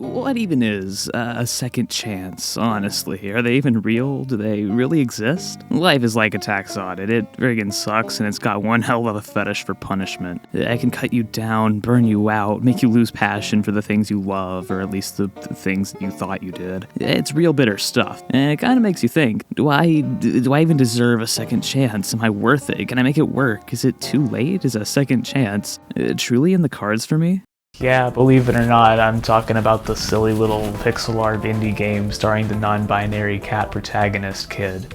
What even is a second chance, honestly? Are they even real? Do they really exist? Life is like a tax audit. It friggin' sucks, and it's got one hell of a fetish for punishment. It can cut you down, burn you out, make you lose passion for the things you love, or at least the things that you thought you did. It's real bitter stuff, and it kind of makes you think, do I even deserve a second chance? Am I worth it? Can I make it work? Is it too late? Is a second chance truly in the cards for me? Yeah, believe it or not, I'm talking about the silly little pixel art indie game starring the non-binary cat protagonist kid.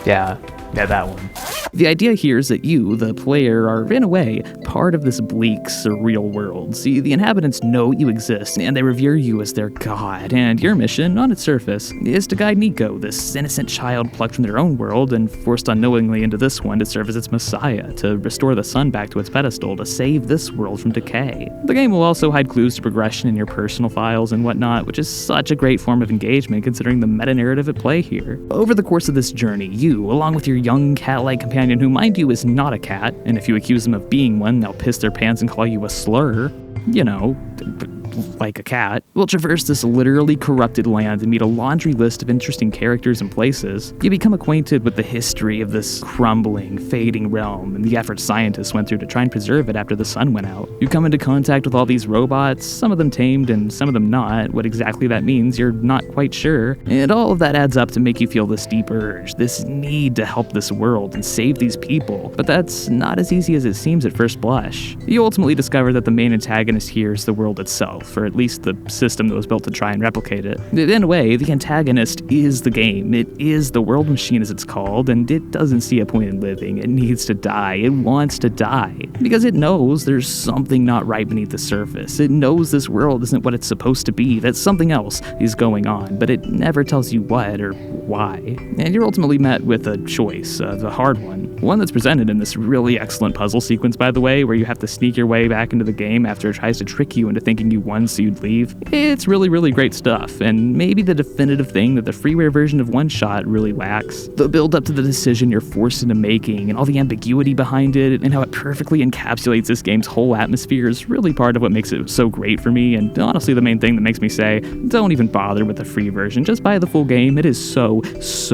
Yeah, that one. The idea here is that you, the player, are, in a way, part of this bleak, surreal world. See, the inhabitants know you exist, and they revere you as their god, and your mission, on its surface, is to guide Niko, this innocent child plucked from their own world and forced unknowingly into this one to serve as its messiah, to restore the sun back to its pedestal, to save this world from decay. The game will also hide clues to progression in your personal files and whatnot, which is such a great form of engagement considering the meta-narrative at play here. Over the course of this journey, you, along with your young cat-like companion, who, mind you, is not a cat, and if you accuse them of being one, they'll piss their pants and call you a slur. You know, like a cat, will traverse this literally corrupted land and meet a laundry list of interesting characters and places. You become acquainted with the history of this crumbling, fading realm and the efforts scientists went through to try and preserve it after the sun went out. You come into contact with all these robots, some of them tamed and some of them not. What exactly that means, you're not quite sure. And all of that adds up to make you feel this deep urge, this need to help this world and save these people. But that's not as easy as it seems at first blush. You ultimately discover that the main antagonist here is the world itself, or at least the system that was built to try and replicate it. In a way, the antagonist is the game. It is the world machine, as it's called, and it doesn't see a point in living. It needs to die. It wants to die. Because it knows there's something not right beneath the surface. It knows this world isn't what it's supposed to be, that something else is going on, but it never tells you what or why. And you're ultimately met with a choice, the hard one that's presented in this really excellent puzzle sequence, by the way, where you have to sneak your way back into the game after it tries to trick you into thinking you won so you'd leave. It's really, really great stuff, and maybe the definitive thing that the freeware version of OneShot really lacks. The build up to the decision you're forced into making, and all the ambiguity behind it, and how it perfectly encapsulates this game's whole atmosphere is really part of what makes it so great for me, and honestly the main thing that makes me say, don't even bother with the free version, just buy the full game. It is so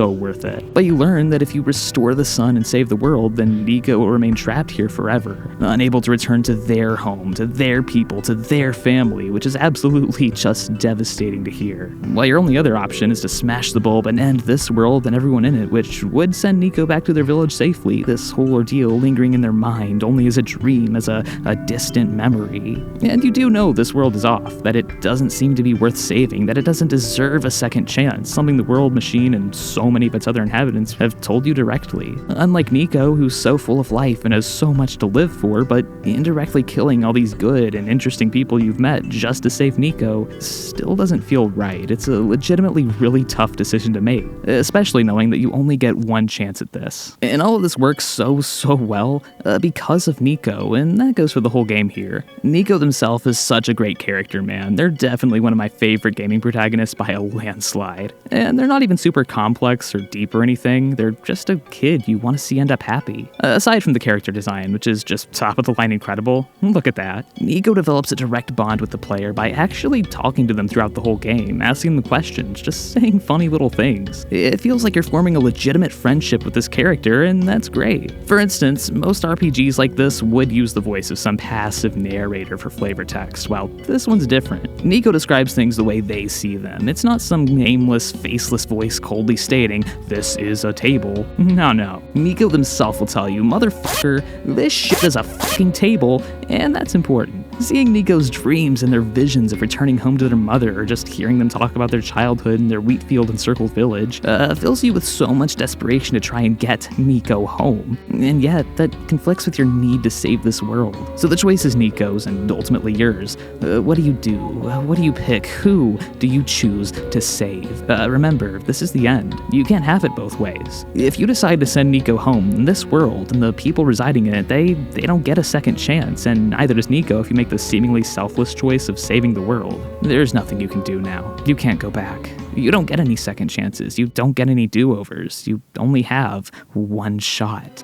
worth it. But you learn that if you restore the sun and save the world, then Niko will remain trapped here forever, unable to return to their home, to their people, to their family, which is absolutely just devastating to hear. While your only other option is to smash the bulb and end this world and everyone in it, which would send Niko back to their village safely, this whole ordeal lingering in their mind only as a dream, as a distant memory. And you do know this world is off, that it doesn't seem to be worth saving, that it doesn't deserve a second chance, something the world machine and so many of its other inhabitants have told you directly. Unlike Niko, who's so full of life and has so much to live for, but indirectly killing all these good and interesting people you've met just to save Niko still doesn't feel right. It's a legitimately really tough decision to make, especially knowing that you only get one chance at this. And all of this works so well because of Niko, and that goes for the whole game here. Niko themselves is such a great character, man. They're definitely one of my favorite gaming protagonists by a landslide. And they're not even super complex or deep or anything. They're just a kid you want to see end up happy. Aside from the character design, which is just top of the line incredible, look at that. Niko develops a direct bond with the player by actually talking to them throughout the whole game, asking them questions, just saying funny little things. It feels like you're forming a legitimate friendship with this character, and that's great. For instance, most RPGs like this would use the voice of some passive narrator for flavor text, while this one's different. Niko describes things the way they see them. It's not some nameless, faceless voice coldly stating, "This is a table." No. Niko themselves will tell you, "Motherfucker, this shit is a fucking table," and that's important. Seeing Niko's dreams and their visions of returning home to their mother, or just hearing them talk about their childhood in their wheat field encircled village, fills you with so much desperation to try and get Niko home. And yet, that conflicts with your need to save this world. So the choice is Niko's, and ultimately yours. What do you do? What do you pick? Who do you choose to save? Remember, this is the end. You can't have it both ways. If you decide to send Niko home, this world and the people residing in it, they don't get a second chance, and neither does Niko if you make the seemingly selfless choice of saving the world. There's nothing you can do now. You can't go back. You don't get any second chances. You don't get any do-overs. You only have one shot.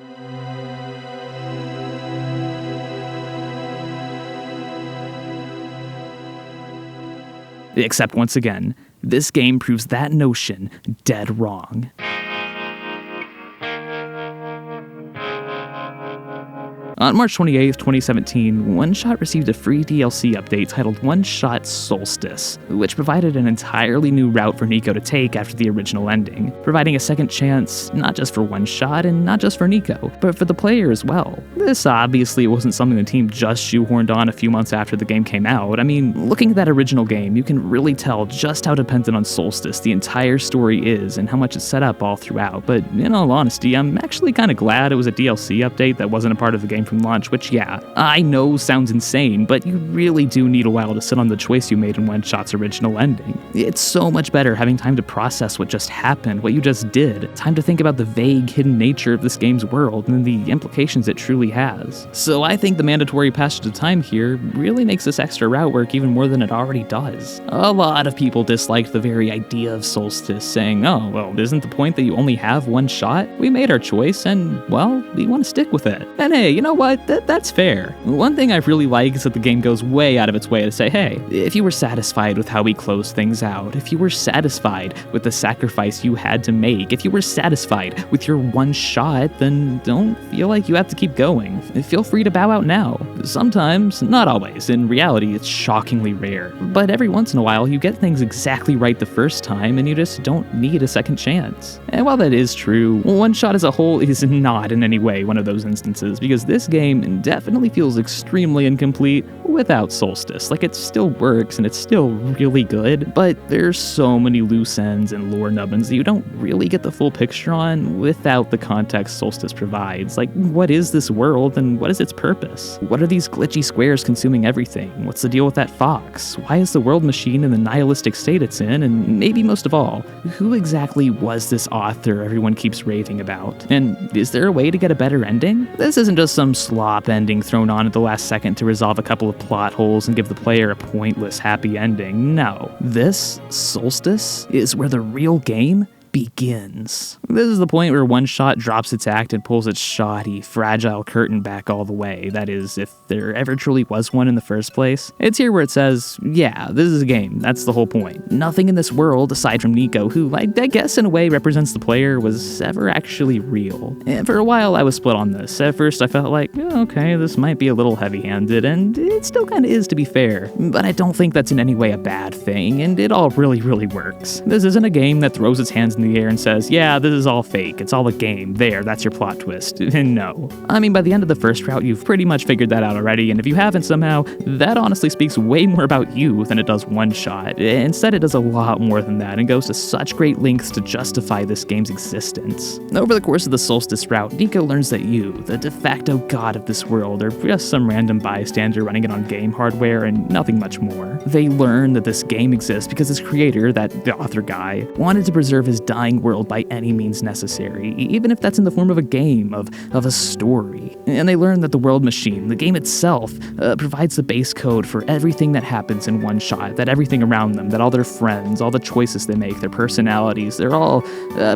Except once again, this game proves that notion dead wrong. On March 28, 2017, OneShot received a free DLC update titled OneShot Solstice, which provided an entirely new route for Niko to take after the original ending, providing a second chance not just for OneShot and not just for Niko, but for the player as well. This obviously wasn't something the team just shoehorned on a few months after the game came out. I mean, looking at that original game, you can really tell just how dependent on Solstice the entire story is and how much it's set up all throughout, but in all honesty, I'm actually kind of glad it was a DLC update that wasn't a part of the game from launch, which yeah, I know sounds insane, but you really do need a while to sit on the choice you made in OneShot's original ending. It's so much better having time to process what just happened, what you just did, time to think about the vague, hidden nature of this game's world and the implications it truly has. So I think the mandatory passage of time here really makes this extra route work even more than it already does. A lot of people disliked the very idea of Solstice, saying, oh, well, isn't the point that you only have one shot? We made our choice, and, well, we want to stick with it. And hey, you know what? That's fair. One thing I really like is that the game goes way out of its way to say, hey, if you were satisfied with how we closed things out, if you were satisfied with the sacrifice you had to make, if you were satisfied with your one shot, then don't feel like you have to keep going. Feel free to bow out now. Sometimes, not always, in reality it's shockingly rare, but every once in a while you get things exactly right the first time and you just don't need a second chance. And while that is true, OneShot as a whole is not in any way one of those instances, because this game definitely feels extremely incomplete without Solstice. Like, it still works and it's still really good, but there's so many loose ends and lore nubbins that you don't really get the full picture on without the context Solstice provides. Like, what is this world and what is its purpose? What are these glitchy squares consuming everything? What's the deal with that fox? Why is the world machine in the nihilistic state it's in? And maybe most of all, who exactly was this author everyone keeps raving about? And is there a way to get a better ending? This isn't just some slop ending thrown on at the last second to resolve a couple of plot holes and give the player a pointless happy ending. No. This, Solstice, is where the real game begins. This is the point where OneShot drops its act and pulls its shoddy, fragile curtain back all the way. That is, if there ever truly was one in the first place. It's here where it says, yeah, this is a game. That's the whole point. Nothing in this world, aside from Niko, who I guess in a way represents the player, was ever actually real. And for a while I was split on this. At first I felt like, oh, okay, this might be a little heavy-handed, and it still kind of is to be fair. But I don't think that's in any way a bad thing, and it all really works. This isn't a game that throws its hands in the air and says, yeah, this is all fake, it's all a game, there, that's your plot twist. No. I mean, by the end of the first route, you've pretty much figured that out already, and if you haven't somehow, that honestly speaks way more about you than it does OneShot. Instead, it does a lot more than that, and goes to such great lengths to justify this game's existence. Over the course of the Solstice route, Niko learns that you, the de facto god of this world, are just some random bystander running it on game hardware and nothing much more. They learn that this game exists because its creator, the author guy, wanted to preserve his dying world by any means necessary, even if that's in the form of a game, of a story. And they learn that the world machine, the game itself, provides the base code for everything that happens in OneShot, that everything around them, that all their friends, all the choices they make, their personalities, they're all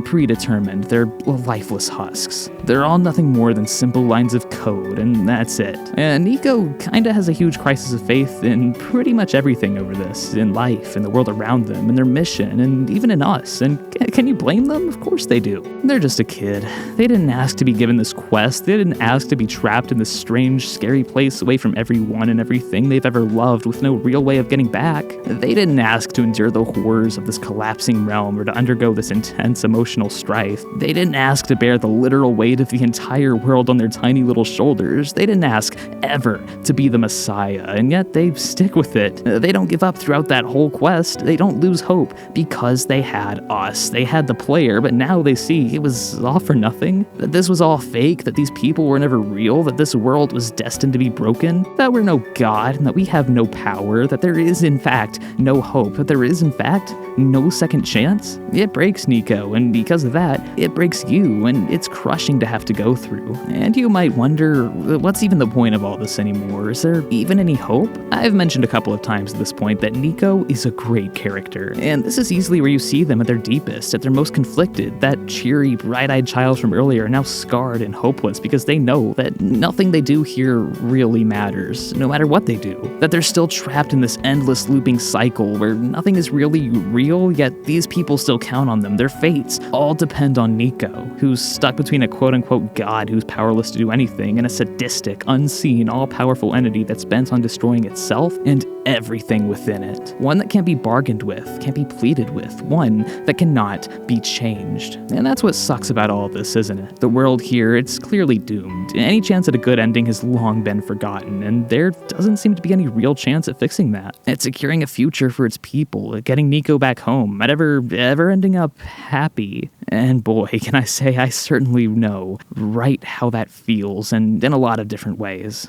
predetermined, they're lifeless husks. They're all nothing more than simple lines of code, and that's it. And Niko kinda has a huge crisis of faith in pretty much everything over this, in life, in the world around them, in their mission, and even in us. And can you blame them? Of course they do. They're just a kid. They didn't ask to be given this quest. They didn't ask to be trapped in this strange, scary place away from everyone and everything they've ever loved with no real way of getting back. They didn't ask to endure the horrors of this collapsing realm or to undergo this intense emotional strife. They didn't ask to bear the literal weight of the entire world on their tiny little shoulders. They didn't ask ever to be the Messiah, and yet they stick with it. They don't give up throughout that whole quest. They don't lose hope because they had us. They had the player, but now they see it was all for nothing, that this was all fake, that these people were never real, that this world was destined to be broken, that we're no god, and that we have no power, that there is in fact no hope, that there is in fact no second chance. It breaks Niko, and because of that, it breaks you, and it's crushing to have to go through. And you might wonder, what's even the point of all this anymore? Is there even any hope? I've mentioned a couple of times at this point that Niko is a great character, and this is easily where you see them at their deepest. protagonist at their most conflicted. That cheery, bright-eyed child from earlier, now scarred and hopeless because they know that nothing they do here really matters, no matter what they do. That they're still trapped in this endless looping cycle where nothing is really real, yet these people still count on them. Their fates all depend on Niko, who's stuck between a quote-unquote god who's powerless to do anything and a sadistic, unseen, all-powerful entity that's bent on destroying itself and everything within it. One that can't be bargained with, can't be pleaded with, one that cannot be changed. And that's what sucks about all of this, isn't it? The world here, it's clearly doomed. Any chance at a good ending has long been forgotten, and there doesn't seem to be any real chance at fixing that. At securing a future for its people, at getting Niko back home, at ever ending up happy. And boy, can I say I certainly know right how that feels, and in a lot of different ways.